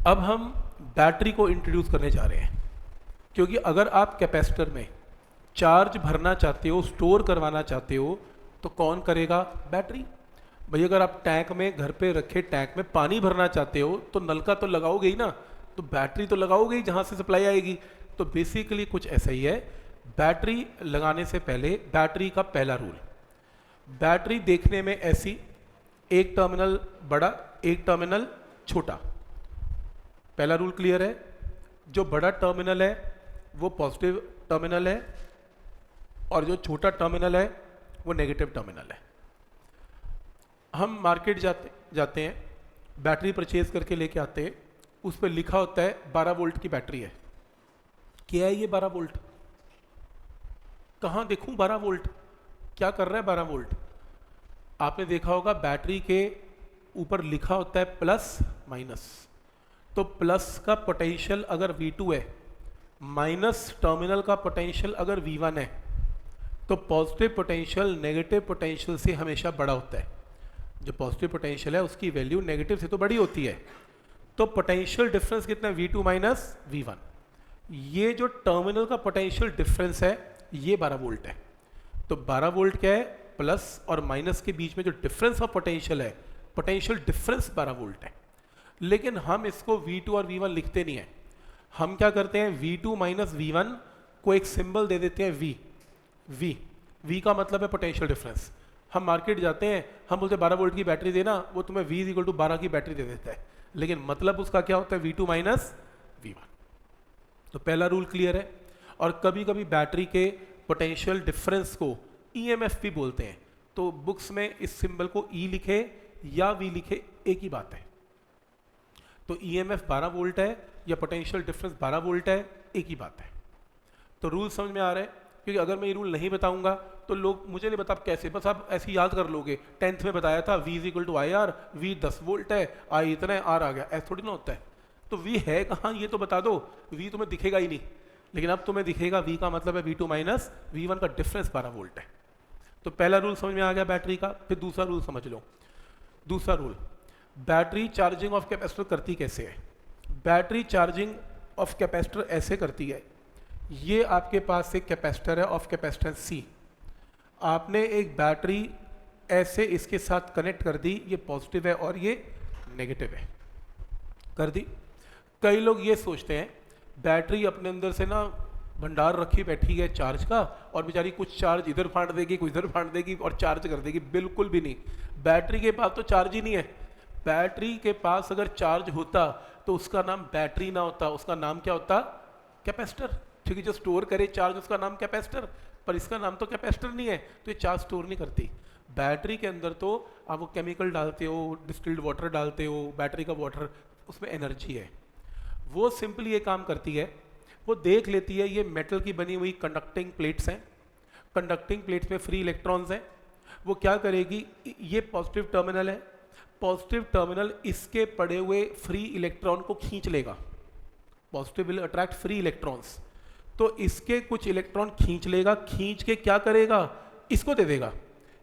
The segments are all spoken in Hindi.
अब हम बैटरी को इंट्रोड्यूस करने जा रहे हैं, क्योंकि अगर आप कैपेसिटर में चार्ज भरना चाहते हो, स्टोर करवाना चाहते हो, तो कौन करेगा? बैटरी। भाई अगर आप टैंक में, घर पे रखे टैंक में पानी भरना चाहते हो तो नलका तो लगाओगे ही ना, तो बैटरी तो लगाओगे ही जहाँ से सप्लाई आएगी। तो बेसिकली कुछ ऐसा ही है, बैटरी लगाने से पहले बैटरी का पहला रूल, बैटरी देखने में ऐसी, एक टर्मिनल बड़ा एक टर्मिनल छोटा। पहला रूल क्लियर है? जो बड़ा टर्मिनल है वो पॉजिटिव टर्मिनल है और जो छोटा टर्मिनल है वो नेगेटिव टर्मिनल है। हम मार्केट जाते हैं, बैटरी परचेज करके लेके आते हैं, उस पर लिखा होता है 12 वोल्ट की बैटरी है। क्या है ये 12 वोल्ट? कहाँ देखूं 12 वोल्ट? क्या कर रहा है 12 वोल्ट? आपने देखा होगा बैटरी के ऊपर लिखा होता है प्लस माइनस। तो प्लस का पोटेंशियल अगर V2 है, माइनस टर्मिनल का पोटेंशियल अगर V1 है, तो पॉजिटिव पोटेंशियल नेगेटिव पोटेंशियल से हमेशा बड़ा होता है। जो पॉजिटिव पोटेंशियल है उसकी वैल्यू नेगेटिव से तो बड़ी होती है। तो पोटेंशियल डिफरेंस कितना है? V2 minus V1। ये जो टर्मिनल का पोटेंशियल डिफरेंस है ये 12 वोल्ट है। तो 12 वोल्ट क्या है? प्लस और माइनस के बीच में जो डिफरेंस ऑफ पोटेंशियल है, पोटेंशियल डिफरेंस 12 वोल्ट है। लेकिन हम इसको V2 और V1 लिखते नहीं है। हम क्या करते हैं? V2 माइनस V1 को एक सिंबल दे देते हैं V का मतलब है पोटेंशियल डिफरेंस। हम मार्केट जाते हैं, हम बोलते हैं 12 वोल्ट की बैटरी देना, वो तुम्हें V इक्वल टू 12 की बैटरी दे देता है, लेकिन मतलब उसका क्या होता है? V2 minus V1। तो पहला रूल क्लियर है। और कभी कभी बैटरी के पोटेंशियल डिफरेंस को EMF भी बोलते हैं, तो बुक्स में इस सिंबल को E लिखे या V लिखे एक ही बात है। तो EMF 12 वोल्ट है या पोटेंशियल डिफरेंस 12 वोल्ट है, एक ही बात है। तो रूल समझ में आ रहा है? क्योंकि अगर मैं ये रूल नहीं बताऊंगा तो लोग, मुझे नहीं बता कैसे, बस आप ऐसे याद कर लोगे, 10th में बताया था V equal to IR, V 10 volt है, I इतना है, R आ गया। ऐसा थोड़ी ना होता है। तो V है कहाँ ये तो बता दो, V तुम्हें दिखेगा ही नहीं। लेकिन अब तुम्हें दिखेगा V का मतलब है V2 माइनस V1 का डिफरेंस 12 वोल्ट है। तो पहला रूल समझ में आ गया बैटरी का। फिर दूसरा रूल समझ लो। दूसरा rule, battery charging of capacitor करती कैसे है? बैटरी चार्जिंग ऑफ कैपेसिटर ऐसे करती है, ये आपके पास एक कैपेसिटर है ऑफ कैपेसिटेंस C, आपने एक बैटरी ऐसे इसके साथ कनेक्ट कर दी, ये पॉजिटिव है और ये नेगेटिव है, कर दी। कई लोग ये सोचते हैं बैटरी अपने अंदर से ना भंडार रखी बैठी है चार्ज का, और बेचारी कुछ चार्ज इधर फाड़ देगी, कुछ इधर फाड़ देगी और चार्ज कर देगी। बिल्कुल भी नहीं। बैटरी के पास तो चार्ज ही नहीं है। बैटरी के पास अगर चार्ज होता तो उसका नाम बैटरी ना होता, उसका नाम क्या होता? कैपेसिटर। क्योंकि जो स्टोर करे चार्ज उसका नाम कैपेसिटर, पर इसका नाम तो कैपेसिटर नहीं है, तो ये चार्ज स्टोर नहीं करती। बैटरी के अंदर तो आप वो केमिकल डालते हो, डिस्टिल्ड वाटर डालते हो, बैटरी का वाटर, उसमें एनर्जी है। वो सिंपली ये काम करती है, वो देख लेती है ये मेटल की बनी हुई कंडक्टिंग प्लेट्स हैं, कंडक्टिंग प्लेट्स में फ्री इलेक्ट्रॉन्स हैं। वो क्या करेगी? ये पॉजिटिव टर्मिनल है, पॉजिटिव टर्मिनल इसके पड़े हुए फ्री इलेक्ट्रॉन को खींच लेगा। Positive will attract free electrons, तो इसके कुछ इलेक्ट्रॉन खींच लेगा, खींच के क्या करेगा? इसको दे देगा,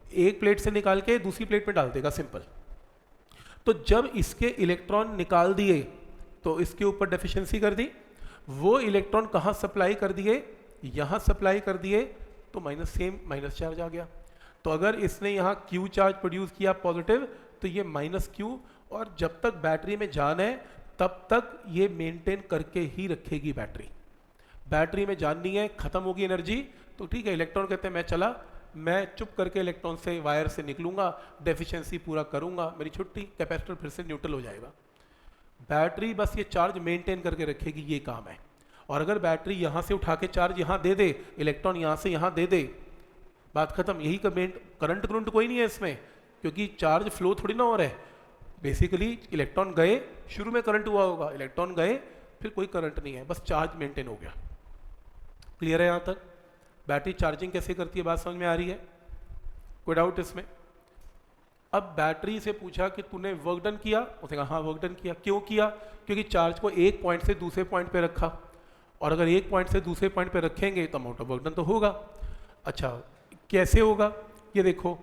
एक प्लेट से निकाल के दूसरी प्लेट में डाल देगा, सिंपल। तो जब इसके इलेक्ट्रॉन निकाल दिए तो इसके ऊपर डेफिशिएंसी कर दी, वो इलेक्ट्रॉन कहाँ सप्लाई कर दिए? यहाँ सप्लाई कर दिए, तो माइनस सेम माइनस चार्ज आ गया। तो अगर इसने यहाँ Q चार्ज प्रोड्यूस किया पॉजिटिव, तो ये माइनस Q, और जब तक बैटरी में जान है तब तक ये मेंटेन करके ही रखेगी बैटरी। बैटरी में जान नहीं है, खत्म होगी एनर्जी, तो ठीक है, इलेक्ट्रॉन कहते हैं मैं चला, मैं चुप करके इलेक्ट्रॉन से वायर से निकलूंगा, डेफिशिएंसी पूरा करूंगा, मेरी छुट्टी, कैपेसिटर फिर से न्यूट्रल हो जाएगा। बैटरी बस ये चार्ज मेंटेन करके रखेगी, ये काम है। और अगर बैटरी यहाँ से उठा के चार्ज यहाँ दे दे, इलेक्ट्रॉन यहाँ से यहाँ दे दे, बात खत्म। यही करंट कोई नहीं है इसमें, क्योंकि चार्ज फ्लो थोड़ी ना हो रहा है। बेसिकली इलेक्ट्रॉन गए, शुरू में करंट हुआ होगा, इलेक्ट्रॉन गए, फिर कोई करंट नहीं है, बस चार्ज मेंटेन हो गया। क्लियर है यहाँ तक? बैटरी चार्जिंग कैसे करती है, बात समझ में आ रही है? कोई डाउट इसमें? अब बैटरी से पूछा कि तूने वर्क डन किया, उसने कहा हाँ वर्क डन किया। क्यों किया? क्योंकि चार्ज को एक पॉइंट से दूसरे पॉइंट पे रखा, और अगर एक पॉइंट से दूसरे पॉइंट पे रखेंगे तो अमाउंट ऑफ वर्क डन तो होगा। अच्छा, कैसे होगा? ये देखो,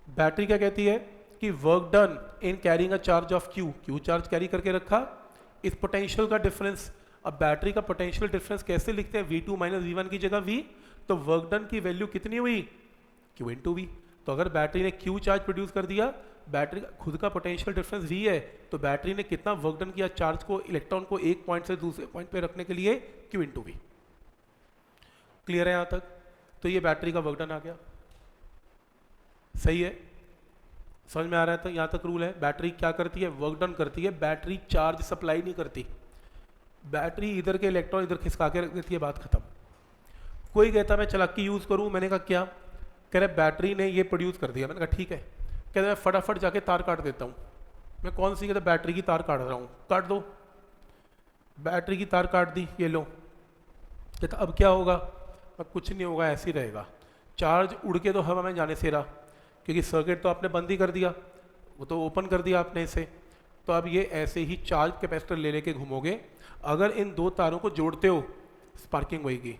बैटरी क्या कहती है कि work done in carrying a charge of Q charge carry करके रखा, इस पोटेंशियल का डिफरेंस। अब बैटरी का पोटेंशियल डिफरेंस कैसे लिखते हैं, V2 माइनस V1 की जगह V, तो वर्क डन की वैल्यू कितनी हुई, Q इंटू वी। तो अगर बैटरी ने Q चार्ज प्रोड्यूस कर दिया, बैटरी का खुद का पोटेंशियल डिफरेंस V है, तो बैटरी ने कितना वर्क डन किया चार्ज को, इलेक्ट्रॉन को एक पॉइंट से दूसरे पॉइंट पे रखने के लिए, Q इंटू वी। क्लियर है यहाँ तक? तो ये बैटरी का वर्क डन आ गया। सही है, समझ में आ रहा है? तो यहाँ तक रूल है। बैटरी क्या करती है, वर्क डन करती है, बैटरी चार्ज सप्लाई नहीं करती। बैटरी इधर के इलेक्ट्रॉन इधर खिसका के रख देती है, बात खत्म। कोई कहता मैं चालाकी यूज करूं, मैंने कहा क्या, कह रहे बैटरी ने ये प्रोड्यूस कर दिया। मैंने कहा ठीक है, कह रहे मैं फटाफट जाके तार काट देता हूँ। मैं कौन सी, कहता बैटरी की तार काट रहा हूँ। काट दो, बैटरी की तार काट दी, ये लो। कहता अब क्या होगा, अब कुछ नहीं होगा, ऐसे ही रहेगा। चार्ज उड़ के तो हवा में जाने से रहा, क्योंकि सर्किट तो आपने बंद ही कर दिया, वो तो ओपन कर दिया आपने इसे। तो अब ये ऐसे ही चार्ज कैपेसिटर ले लेके घूमोगे। अगर इन दो तारों को जोड़ते हो, स्पार्किंग होएगी।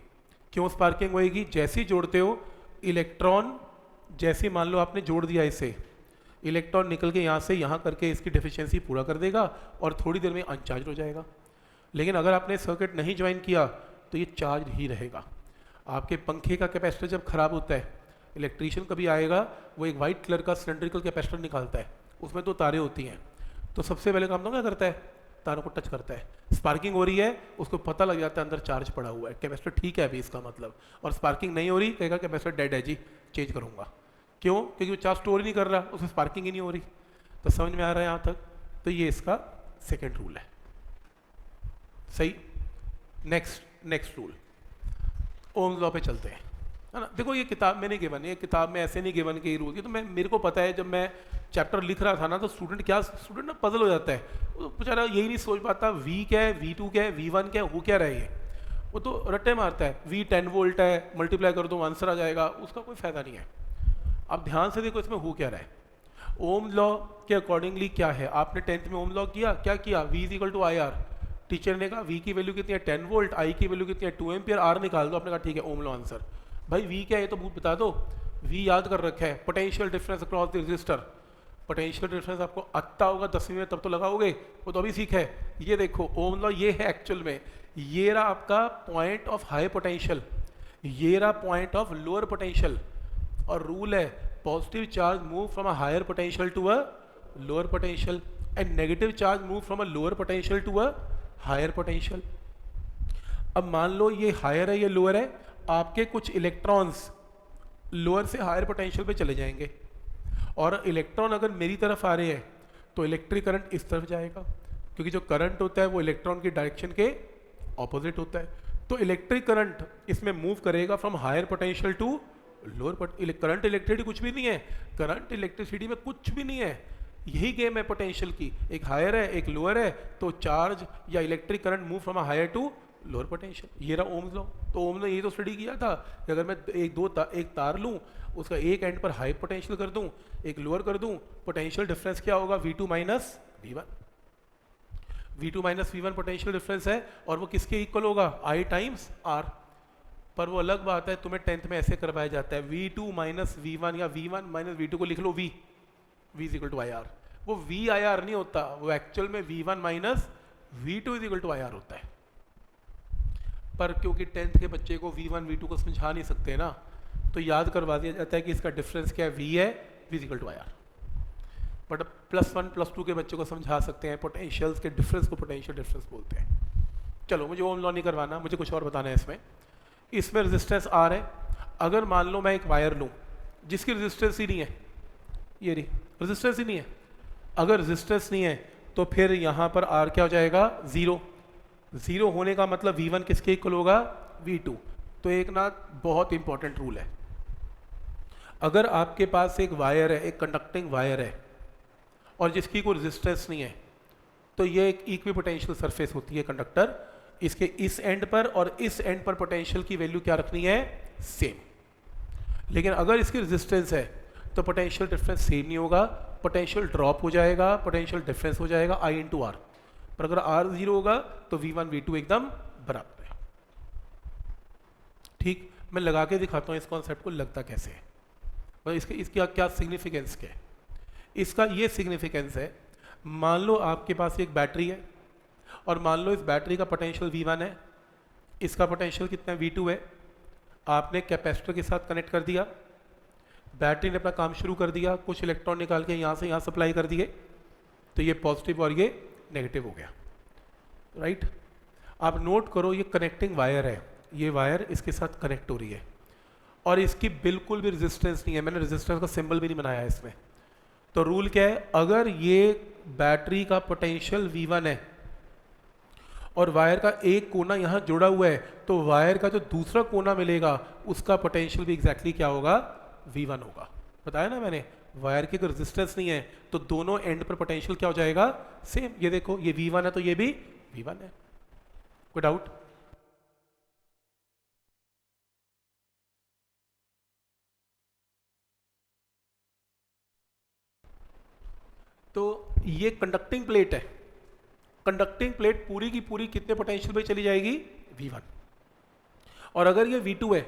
क्यों स्पार्किंग होएगी, जैसे ही जोड़ते हो इलेक्ट्रॉन, जैसे मान लो आपने जोड़ दिया इसे, इलेक्ट्रॉन निकल के यहाँ से यहाँ करके इसकी डिफिशियंसी पूरा कर देगा और थोड़ी देर में अनचार्ज हो जाएगा। लेकिन अगर आपने सर्किट नहीं ज्वाइन किया तो ये चार्ज ही रहेगा। आपके पंखे का कैपेसिटर जब खराब होता है, इलेक्ट्रीशियन कभी आएगा, वो एक वाइट कलर का सिलेंड्रिकल कैपेसिटर निकालता है, उसमें दो तारें होती हैं। तो सबसे पहले काम तो क्या करता है, तारों को टच करता है। स्पार्किंग हो रही है, उसको पता लग जाता है अंदर चार्ज पड़ा हुआ है, कैपेसिटर ठीक है अभी इसका मतलब। और स्पार्किंग नहीं हो रही, कहेगा कैपेसिटर डेड है जी, चेंज करूंगा। क्यों, क्योंकि वो चार्ज स्टोर ही नहीं कर रहा, उसमें स्पार्किंग ही नहीं हो रही। तो समझ में आ रहा है यहाँ तक? तो ये इसका सेकेंड रूल है। सही। नेक्स्ट रूल, ओम्स लॉ पे चलते हैं, है ना। देखो ये किताब में नहीं गिवन, ये किताब में ऐसे नहीं गिवन कि रूल की, तो मेरे को पता है, जब मैं चैप्टर लिख रहा था ना, तो स्टूडेंट ना पजल हो जाता है, वो बेचारा यही नहीं सोच पाता V क्या है, V2 क्या है, V1 क्या है, वो क्या रहे। वो तो रट्टे मारता है, V 10 वोल्ट है, मल्टीप्लाई कर दो आंसर आ जाएगा, उसका कोई फायदा नहीं है। अब ध्यान से देखो इसमें हो क्या रहा है। ओम लॉ के अकॉर्डिंगली क्या है, आपने 10th में ओम लॉ किया, क्या किया, V is equal to I R. Teacher ने कहा V की वैल्यू कितनी है 10 वोल्ट, I की वैल्यू कितनी है 2 एम्पियर, R निकाल दो। आपने कहा ठीक है, ओम लॉ आंसर। भाई V क्या है ये तो बता दो। V याद कर रखा है, potential difference across the resistor. Potential difference आपको आता होगा 10वीं में, तब तो लगाओगे, वो तो अभी सीखा है। ये देखो ओम लॉ ये है एक्चुअल में, ये रहा आपका पॉइंट ऑफ हाई पोटेंशियल, ये रहा पॉइंट ऑफ लोअर पोटेंशियल। और रूल है positive charge move from a higher potential to a lower potential and negative charge move from a lower potential to a higher potential. अब मान लो ये हायर है, ये लोअर है, आपके कुछ इलेक्ट्रॉन्स लोअर से हायर पोटेंशियल पे चले जाएंगे, और इलेक्ट्रॉन अगर मेरी तरफ आ रहे हैं तो इलेक्ट्रिक करंट इस तरफ जाएगा, क्योंकि जो करंट होता है वो इलेक्ट्रॉन की डायरेक्शन के ऑपोजिट होता है। तो इलेक्ट्रिक करंट इसमें मूव करेगा from higher potential to lower. Current electricity कुछ भी नहीं है, करंट इलेक्ट्रिसिटी में कुछ भी नहीं है, यही गेम है पोटेंशियल की, एक हायर है एक लोअर है, तो चार्ज या electric current move from higher to lower potential. ये रहा ओम्स लॉ। तो ओम्स ने ये तो स्टडी किया था कि अगर मैं एक तार लूँ, उसका एक एंड पर हाई पोटेंशियल कर दूं, एक लोअर कर दूं, पोटेंशियल डिफरेंस क्या होगा, V2 minus V1। V2 minus V1 potential difference है, और वो किसके इक्वल होगा, I टाइम्स R। पर वो अलग बात है, तुम्हें 10th में ऐसे करवाया जाता है, V2 माइनस V1 या V1 माइनस V2 को लिख लो V is equal to IR। वो VIR नहीं होता, वो एक्चुअल में V1 minus V2 is equal to IR होता है। पर क्योंकि 10th के बच्चे को V1 V2 को समझा नहीं सकते ना, तो याद करवा दिया जाता है कि इसका डिफरेंस क्या है, V है, V is equal to IR। But +1 +2 के बच्चे को समझा सकते हैं, पोटेंशियल्स के डिफरेंस को पोटेंशियल डिफरेंस बोलते हैं। चलो मुझे ओम लॉ नहीं करवाना, मुझे कुछ और बताना है। इसमें रेजिस्टेंस R है। अगर मान लो मैं एक वायर लूँ जिसकी रेजिस्टेंस ही नहीं है, ये रही रेजिस्टेंस ही नहीं है, अगर रेजिस्टेंस नहीं है तो फिर यहाँ पर R क्या हो जाएगा, 0। 0 होने का मतलब V1 किसके इक्वल होगा, V2। तो एक ना बहुत इंपॉर्टेंट रूल है, अगर आपके पास एक वायर है, एक कंडक्टिंग वायर है, और जिसकी कोई रेजिस्टेंस नहीं है, तो ये एक इक्विपोटेंशियल सरफेस होती है कंडक्टर। इसके इस एंड पर और इस एंड पर पोटेंशियल की वैल्यू क्या रखनी है, सेम। लेकिन अगर इसकी रेजिस्टेंस है तो पोटेंशियल डिफरेंस सेम नहीं होगा, पोटेंशियल ड्रॉप हो जाएगा, पोटेंशियल डिफरेंस हो जाएगा I इंटू R। पर अगर R 0 होगा तो V1 V2 एकदम बराबर है। ठीक, मैं लगा के दिखाता हूँ इस कॉन्सेप्ट को लगता कैसे है, और इसकी क्या सिग्निफिकेंस क्या है। इसका ये सिग्निफिकेंस है, मान लो आपके पास एक बैटरी है और मान लो इस बैटरी का पोटेंशियल V1 है, इसका पोटेंशियल कितना है V2 है। आपने कैपेसिटर के साथ कनेक्ट कर दिया, बैटरी ने अपना काम शुरू कर दिया, कुछ इलेक्ट्रॉन निकाल के यहाँ से यहाँ सप्लाई कर दिए, तो ये पॉजिटिव और ये नेगेटिव हो गया, राइट। आप नोट करो ये कनेक्टिंग वायर है, ये वायर इसके साथ कनेक्ट हो रही है और इसकी बिल्कुल भी रेजिस्टेंस नहीं है, मैंने रेजिस्टेंस का सिंबल भी नहीं बनाया है इसमें। तो रूल क्या है, अगर ये बैटरी का पोटेंशियल V1 है और वायर का एक कोना यहाँ जुड़ा हुआ है, तो वायर का जो दूसरा कोना मिलेगा उसका पोटेंशियल भी एग्जैक्टली क्या होगा, V1 होगा। बताया ना मैंने, वायर की अगर रेजिस्टेंस नहीं है तो दोनों एंड पर पोटेंशियल क्या हो जाएगा, सेम। ये देखो ये V1 है तो ये भी V1 है। कोई डाउट? तो ये कंडक्टिंग प्लेट है, कंडक्टिंग प्लेट पूरी की पूरी कितने पोटेंशियल पे चली जाएगी, V1। और अगर ये V2 है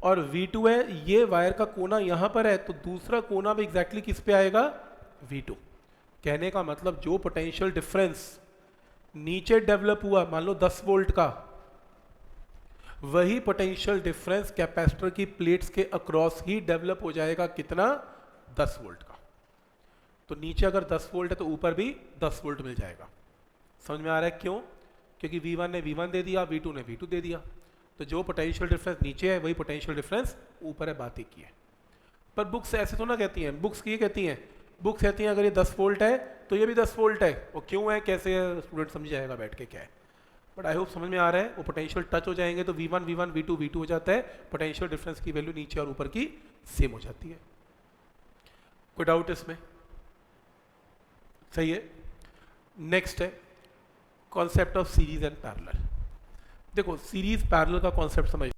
और V2 है, ये वायर का कोना यहाँ पर है, तो दूसरा कोना भी एग्जैक्टली किस पे आएगा, V2। कहने का मतलब जो पोटेंशियल डिफरेंस नीचे डेवलप हुआ, मान लो 10 वोल्ट का, वही पोटेंशियल डिफरेंस कैपेसिटर की प्लेट्स के अक्रॉस ही डेवलप हो जाएगा, कितना, 10 वोल्ट का। तो नीचे अगर 10 वोल्ट है तो ऊपर भी 10 वोल्ट मिल जाएगा। समझ में आ रहा है क्यों? क्योंकि V1 ने V1 दे दिया, V2 ने V2 दे दिया, तो जो पोटेंशियल डिफरेंस नीचे है वही पोटेंशियल डिफरेंस ऊपर है, बात एक ही है। पर बुक्स ऐसे तो ना कहती हैं, बुक्स ये कहती हैं, बुक्स कहती हैं अगर ये 10 वोल्ट है तो ये भी 10 वोल्ट है। वो क्यों है, कैसे है, स्टूडेंट समझ जाएगा बैठ के क्या है। बट आई होप समझ में आ रहा है। वो पोटेंशियल टच हो जाएंगे तो V1 V1 V2 V2 हो जाता है, पोटेंशियल डिफरेंस की वैल्यू नीचे और ऊपर की सेम हो जाती है। कोई डाउट इसमें? सही है। नेक्स्ट है concept of series and parallel. देखो सीरीज पैरेलल का कॉन्सेप्ट समझ